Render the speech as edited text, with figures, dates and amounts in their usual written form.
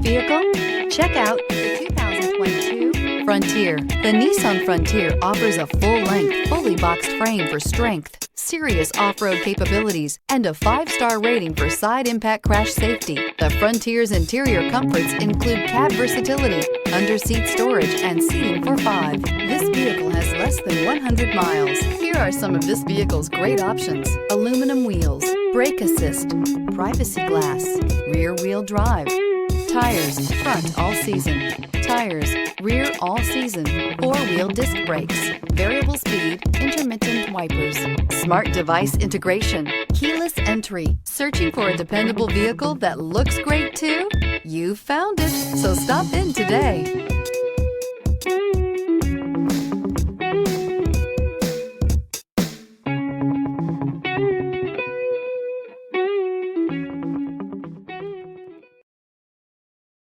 vehicle? Check out the 2022 Frontier. The Nissan Frontier offers a full-length, fully boxed frame for strength, serious off-road capabilities, and a 5-star rating for side impact crash safety. The Frontier's interior comforts include cab versatility, under-seat storage, and seating for 5. This vehicle has less than 100 miles. Here are some of this vehicle's great options: aluminum wheels, brake assist, privacy glass, rear-wheel drive, tires, front all-season, tires, rear all-season, 4-wheel disc brakes, variable speed, intermittent wipers, smart device integration, keyless entry. Searching for a dependable vehicle that looks great too? You found it, so stop in today.